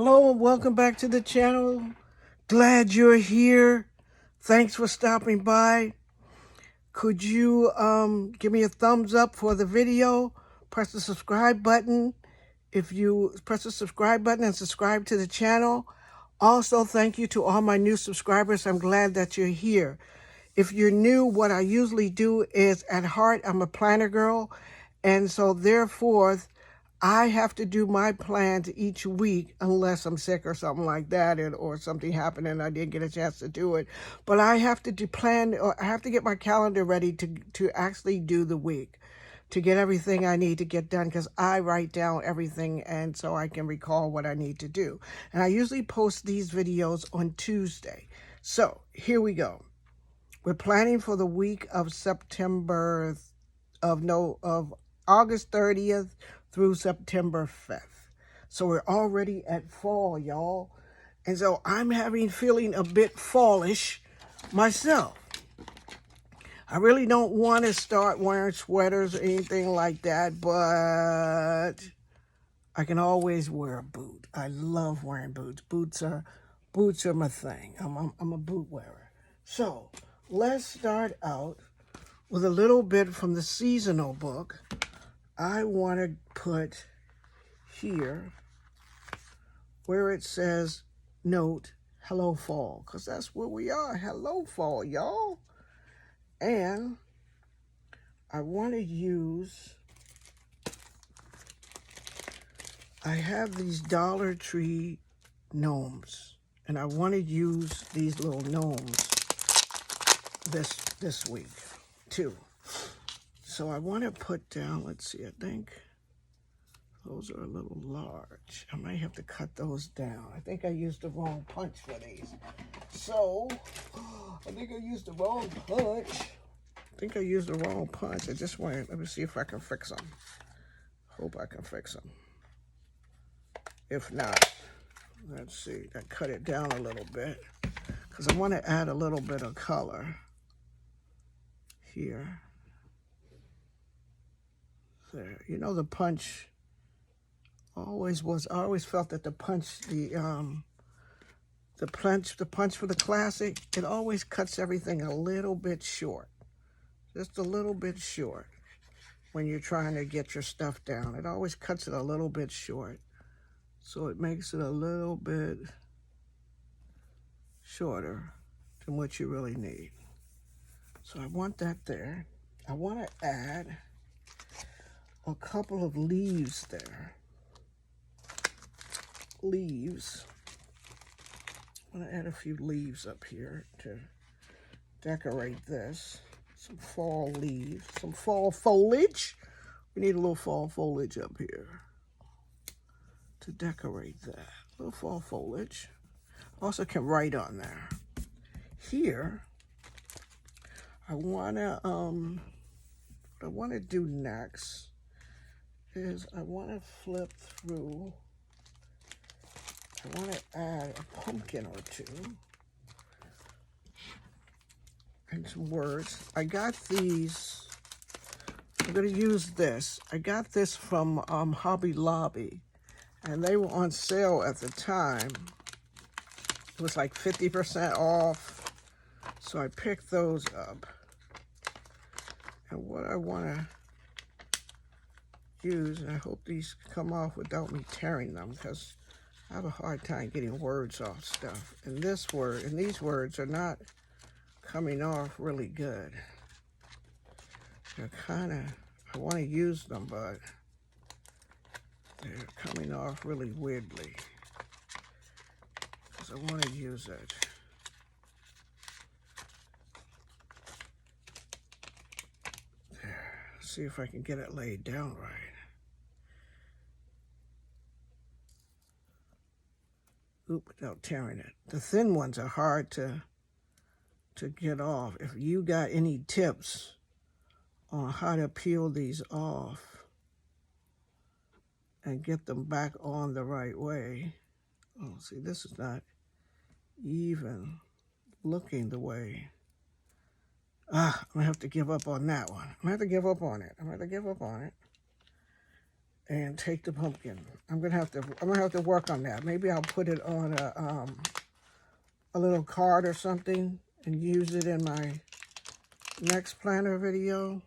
Hello and welcome back to the channel. Glad you're here. Thanks for stopping by. Could you give me a thumbs up for the video? Press the subscribe button. If you press the subscribe button and subscribe to the channel. Also, thank you to all my new subscribers. I'm glad that you're here. If you're new, what I usually do is, at heart, I'm a planner girl. And so therefore, I have to do my plans each week unless I'm sick or something like that, or something happened and I didn't get a chance to do it. But I have to plan, or I have to get my calendar ready to actually do the week, to get everything I need to get done, because I write down everything and so I can recall what I need to do. And I usually post these videos on Tuesday. So here we go. We're planning for the week of of August 30th through September 5th. So we're already at fall, y'all. And so I'm feeling a bit fallish myself. I really don't want to start wearing sweaters or anything like that, but I can always wear a boot. I love wearing boots. Boots are my thing. I'm a boot wearer. So let's start out with a little bit from the seasonal book. I want to put here where it says note hello fall, because that's where we are. Hello fall, y'all. And I want to use, I have these Dollar Tree gnomes, and I want to use these little gnomes this week too. So I want to put down, let's see, I think those are a little large. I might have to cut those down. I think I used the wrong punch for these. So, I think I used the wrong punch. I just want to, let me see if I can fix them. Hope I can fix them. If not, let's see, I cut it down a little bit, because I want to add a little bit of color here. There, you know, the punch I always felt that the punch for the classic, it always cuts everything a little bit short. Just a little bit short when you're trying to get your stuff down. It always cuts it a little bit short. So it makes it a little bit shorter than what you really need. So I want that there. I want to add a couple of leaves there. Leaves. I'm going to add a few leaves up here to decorate this. Some fall leaves, some fall foliage. We need a little fall foliage up here to decorate that. A little fall foliage. Also can write on there. Here, I want to, what I want to do next is I want to flip through. I want to add a pumpkin or two and some words. I got these. I'm going to use this. I got this from Hobby Lobby, and they were on sale at the time. It was like 50% off, so I picked those up. And what I want to use, and I hope these come off without me tearing them, because I have a hard time getting words off stuff. And these words are not coming off really good. They're kind of, I want to use them, but they're coming off really weirdly, because I want to use it. There, see if I can get it laid down right. Oop, without tearing it. The thin ones are hard to get off. If you got any tips on how to peel these off and get them back on the right way. Oh, see, this is not even looking the way. I'm gonna have to give up on that one. I'm gonna have to give up on it. and take the pumpkin. I'm gonna have to work on that. Maybe I'll put it on a little card or something and use it in my next planner video,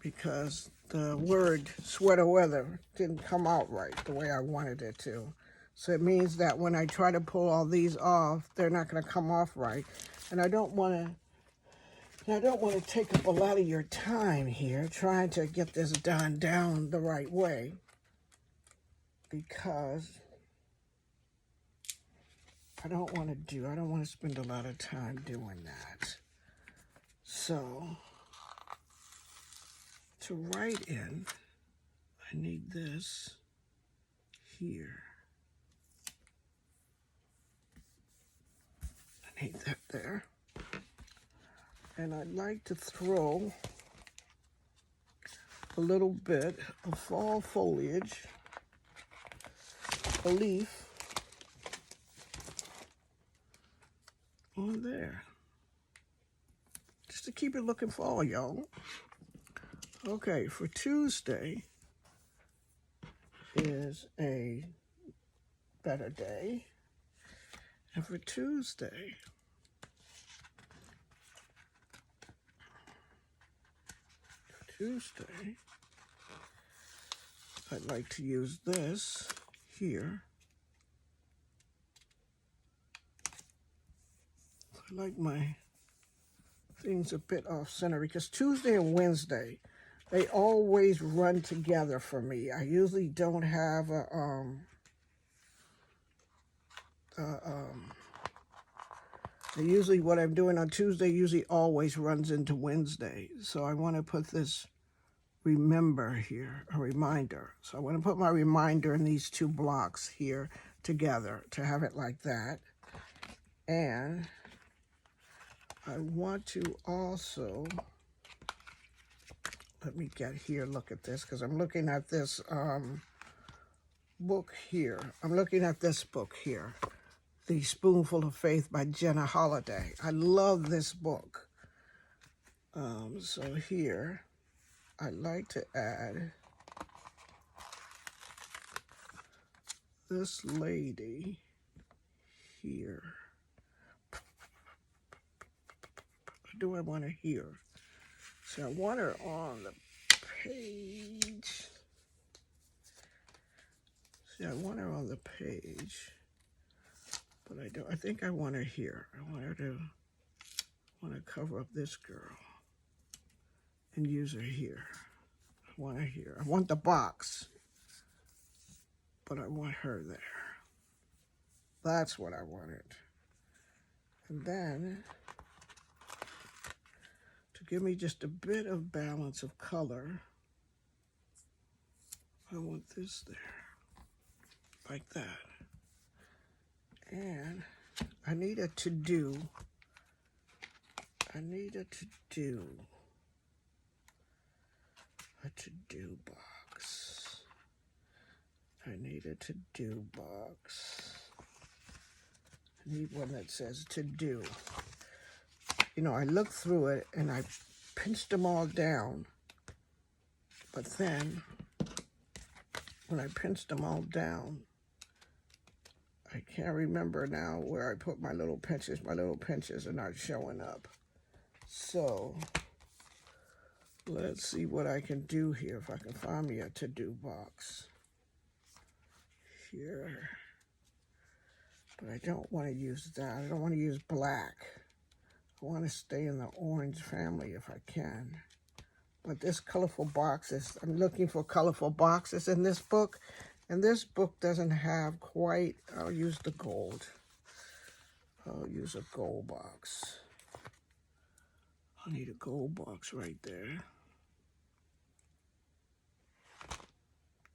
because the word sweater weather didn't come out right the way I wanted it to. So it means that when I try to pull all these off, they're not going to come off right. And I don't want to take up a lot of your time here trying to get this done down the right way, because I don't want to spend a lot of time doing that. So to write in, I need this here. I need that there. And I'd like to throw a little bit of fall foliage, a leaf, on there. Just to keep it looking fall, y'all. Okay, for Tuesday is a better day. And for Tuesday, I'd like to use this here. I like my things a bit off center because Tuesday and Wednesday, they always run together for me. I usually don't have usually what I'm doing on Tuesday usually always runs into Wednesday. So I want to put this remember here, a reminder. So I want to put my reminder in these two blocks here together to have it like that. And I want to also, let me get here, look at this, because I'm looking at this book here. I'm looking at this book here, The Spoonful of Faith by Jenna Holiday. I love this book. So here, I'd like to add this lady here. What do I want to hear? See, I want her on the page. See, I want her on the page, but I don't. I think I want her here. I want to cover up this girl and use her here. I want her here. I want the box, but I want her there. That's what I wanted. And then, to give me just a bit of balance of color, I want this there, like that. And I need a to-do. A to-do box. I need a to-do box. I need one that says to-do. You know, I looked through it and I pinched them all down. But then, when I pinched them all down, I can't remember now where I put my little pinches. My little pinches are not showing up. So, let's see what I can do here, if I can find me a to-do box. Here. But I don't want to use that. I don't want to use black. I want to stay in the orange family if I can. But this colorful boxes, I'm looking for colorful boxes in this book. And this book doesn't have quite, I'll use the gold. I'll use a gold box. I need a gold box right there.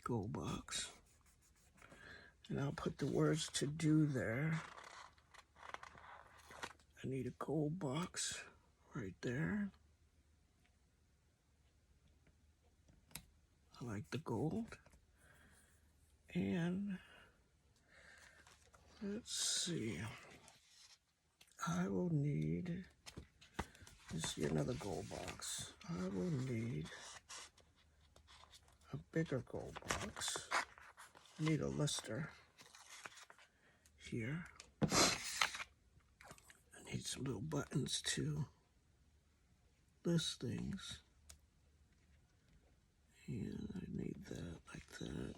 Gold box. And I'll put the words to do there. I need a gold box right there. I like the gold. And let's see. I will need, let's see, another gold box. I will need bigger gold box. I need a lister here. I need some little buttons to list things. And I need that like that.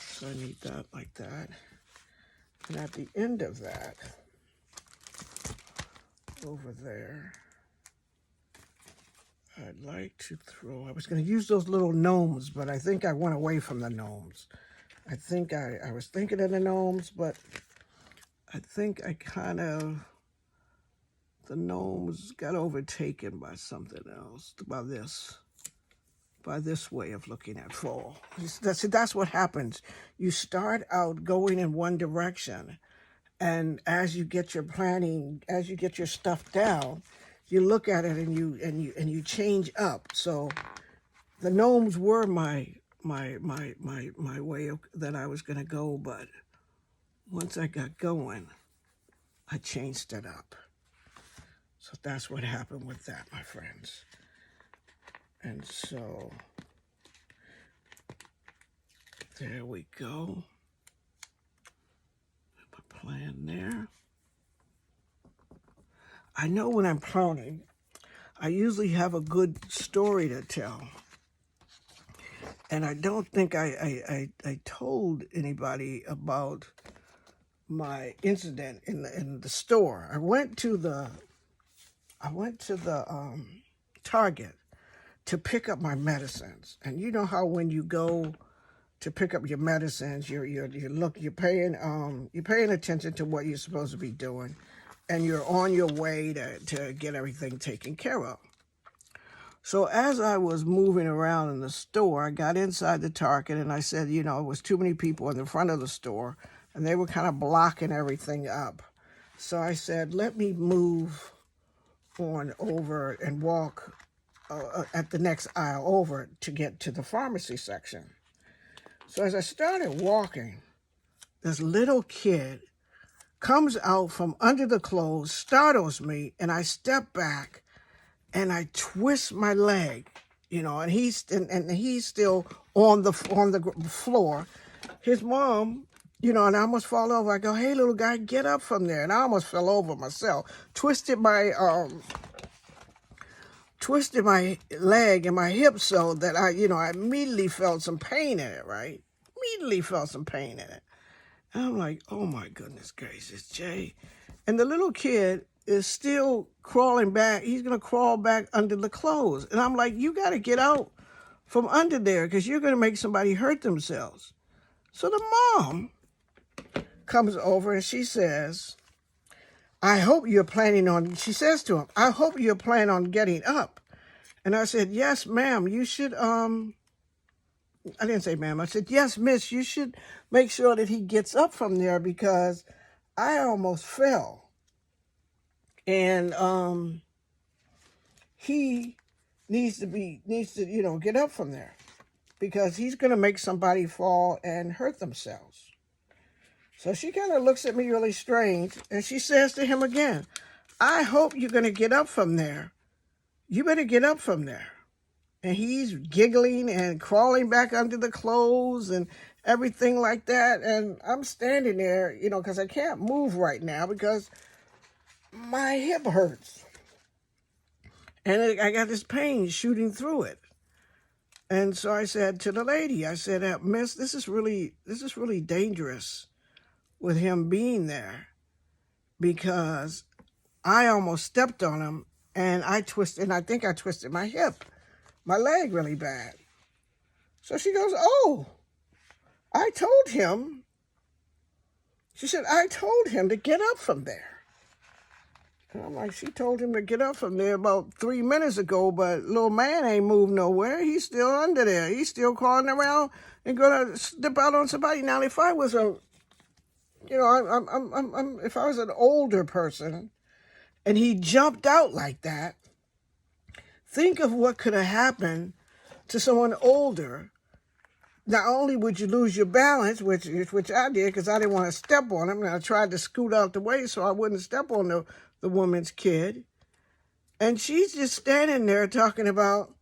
So I need that like that. And at the end of that, over there, I'd like to throw, I was going to use those little gnomes, but I think I went away from the gnomes. I think I was thinking of the gnomes, but I think I kind of, the gnomes got overtaken by something else, by this way of looking at fall. That's what happens. You start out going in one direction, and as you get your planning, as you get your stuff down, you look at it and you change up. So the gnomes were my way of, that I was going to go, but once I got going, I changed it up. So that's what happened with that, my friends. And so there we go. My plan there. I know when I'm planning, I usually have a good story to tell. And I don't think I told anybody about my incident in the store. I went to the Target to pick up my medicines. And you know how when you go to pick up your medicines, you're paying attention to what you're supposed to be doing, and you're on your way to get everything taken care of. So as I was moving around in the store, I got inside the Target and I said, it was too many people in the front of the store and they were kind of blocking everything up. So I said, let me move on over and walk at the next aisle over to get to the pharmacy section. So as I started walking, this little kid comes out from under the clothes, startles me, and I step back and I twist my leg, and he's still on the floor. His mom, and I almost fall over. I go, hey, little guy, get up from there. And I almost fell over myself. Twisted my leg and my hip so that I immediately felt some pain in it, right? Immediately felt some pain in it. And I'm like, oh my goodness gracious, Jay. And the little kid is still crawling back. He's going to crawl back under the clothes. And I'm like, you got to get out from under there because you're going to make somebody hurt themselves. So the mom comes over and she says, she says to him, I hope you're planning on getting up. And I said, yes, ma'am, you should, I didn't say ma'am. I said, yes, miss, you should make sure that he gets up from there because I almost fell. And he needs to get up from there because he's going to make somebody fall and hurt themselves. So she kind of looks at me really strange and she says to him again, I hope you're going to get up from there. You better get up from there. And he's giggling and crawling back under the clothes and everything like that. And I'm standing there, because I can't move right now because my hip hurts. And I got this pain shooting through it. And so I said to the lady, I said, miss, this is really dangerous with him being there because I almost stepped on him and I think I twisted my hip, my leg really bad. So she goes, oh, I told him. She said, I told him to get up from there. And I'm like, she told him to get up from there about 3 minutes ago, but little man ain't moved nowhere. He's still under there. He's still crawling around and gonna step out on somebody. Now, if I was if I was an older person and he jumped out like that, think of what could have happened to someone older. Not only would you lose your balance, which I did because I didn't want to step on him, and I tried to scoot out the way so I wouldn't step on the woman's kid. And she's just standing there talking about,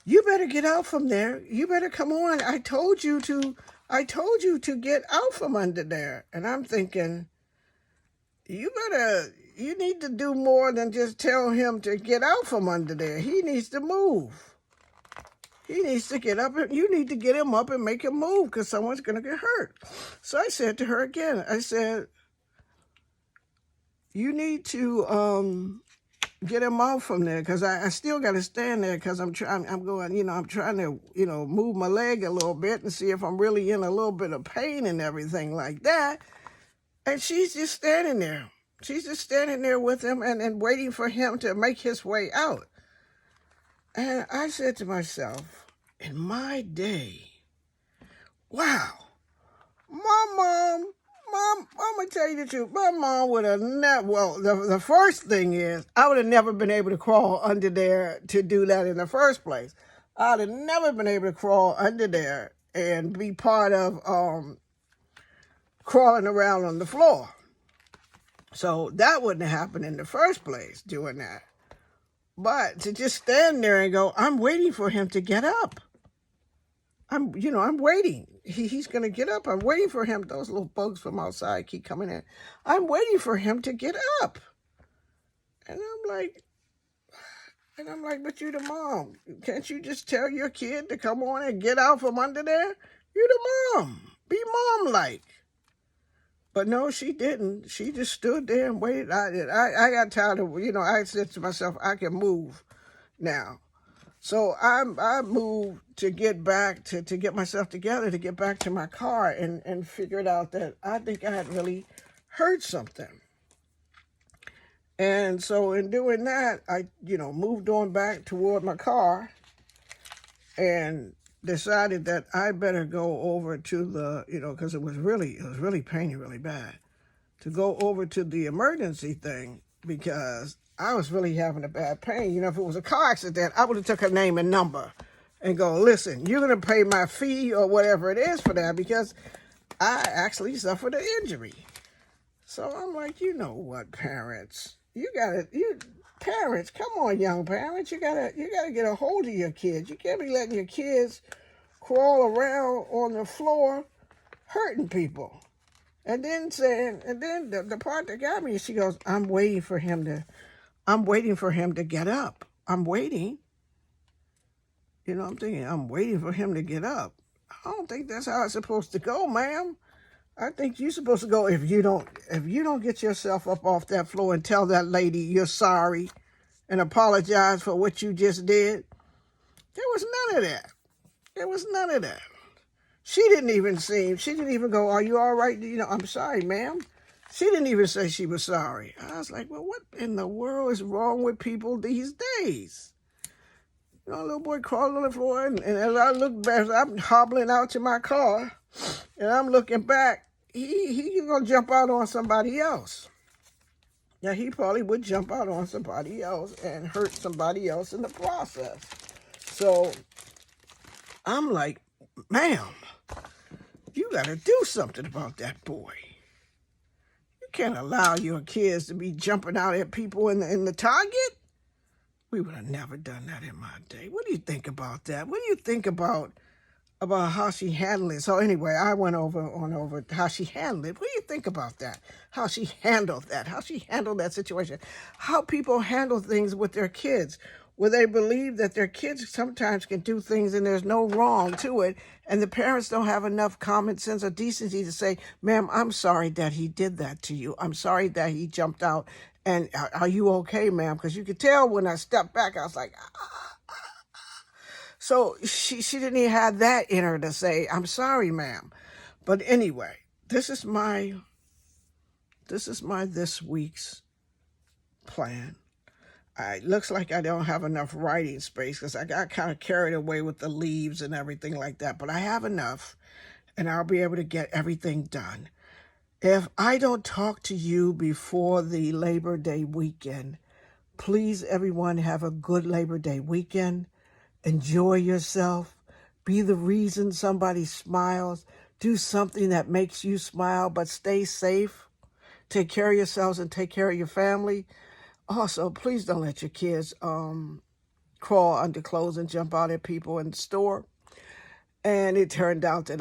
you better get out from there. You better come on. I told you to get out from under there. And I'm thinking, you need to do more than just tell him to get out from under there. He needs to move. He needs to get up, and you need to get him up and make him move, because someone's going to get hurt. So I said to her again, I said, you need to get him out from there, because I still got to stand there, because I'm trying to, move my leg a little bit and see if I'm really in a little bit of pain and everything like that. And she's just standing there. She's just standing there with him and waiting for him to make his way out. And I said to myself, in my day, wow, I'm going to tell you the truth. My mom would have never, well, the first thing is, I would have never been able to crawl under there to do that in the first place. I would have never been able to crawl under there and be part of crawling around on the floor. So that wouldn't have happened in the first place, doing that. But to just stand there and go, I'm waiting for him to get up. I'm waiting. He's going to get up. I'm waiting for him. Those little bugs from outside keep coming in. I'm waiting for him to get up. And I'm like, but you the mom. Can't you just tell your kid to come on and get out from under there? You the mom. Be mom-like. But no, she didn't. She just stood there and waited. I got tired of, I said to myself, I can move now. So I moved to get back, to get myself together, to get back to my car, and figured out that I think I had really heard something. And so in doing that, I, moved on back toward my car and decided that I better go over to the, because it was really paining really bad, to go over to the emergency thing, because I was really having a bad pain. If it was a car accident, I would have took her name and number and go, listen, you're going to pay my fee or whatever it is for that, because I actually suffered an injury. So I'm like, you know what, parents? Parents, come on, young parents. You gotta get a hold of your kids. You can't be letting your kids crawl around on the floor hurting people. And then the part that got me, she goes, I'm waiting for him to get up. I'm waiting. I'm thinking, I'm waiting for him to get up. I don't think that's how it's supposed to go, ma'am. I think you're supposed to go, if you don't get yourself up off that floor and tell that lady you're sorry and apologize for what you just did. There was none of that. There was none of that. She didn't even go, are you all right? I'm sorry, ma'am. She didn't even say she was sorry. I was like, well, what in the world is wrong with people these days? A little boy crawled on the floor, and as I look back, I'm hobbling out to my car, and I'm looking back, he's going to jump out on somebody else. Yeah, he probably would jump out on somebody else and hurt somebody else in the process. So I'm like, ma'am, you got to do something about that boy. You can't allow your kids to be jumping out at people in the Target. We would have never done that in my day. What do you think about that? What do you think about how she handled it? So anyway, I went over how she handled it. What do you think about that? How she handled that? How she handled that situation? How people handle things with their kids, where they believe that their kids sometimes can do things and there's no wrong to it, and the parents don't have enough common sense or decency to say, ma'am, I'm sorry that he did that to you. I'm sorry that he jumped out. And are you okay, ma'am? Because you could tell when I stepped back, I was like, ah. So she didn't even have that in her to say, I'm sorry, ma'am. But anyway, this is my this week's plan. It looks like I don't have enough writing space because I got kind of carried away with the leaves and everything like that. But I have enough, and I'll be able to get everything done. If I don't talk to you before the Labor Day weekend, please, everyone, have a good Labor Day weekend. Enjoy yourself. Be the reason somebody smiles. Do something that makes you smile, but stay safe. Take care of yourselves and take care of your family. Also, please don't let your kids crawl under clothes and jump out at people in the store. And it turned out that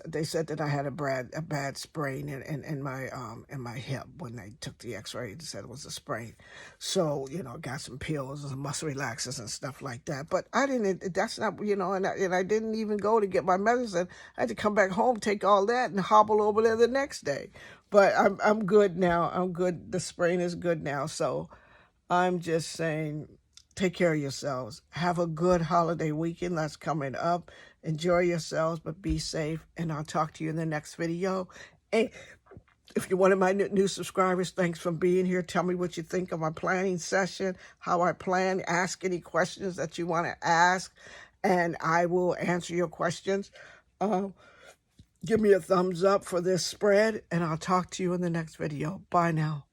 they said that I had a bad sprain in my hip. When they took the x-ray, they said it was a sprain. So, got some pills and some muscle relaxers and stuff like that. But that's not, and I didn't even go to get my medicine. I had to come back home, take all that, and hobble over there the next day. But I'm good now. I'm good. The sprain is good now. So I'm just saying, take care of yourselves. Have a good holiday weekend that's coming up. Enjoy yourselves, but be safe. And I'll talk to you in the next video. And if you're one of my new subscribers, thanks for being here. Tell me what you think of my planning session, how I plan. Ask any questions that you want to ask, and I will answer your questions. Give me a thumbs up for this spread, and I'll talk to you in the next video. Bye now.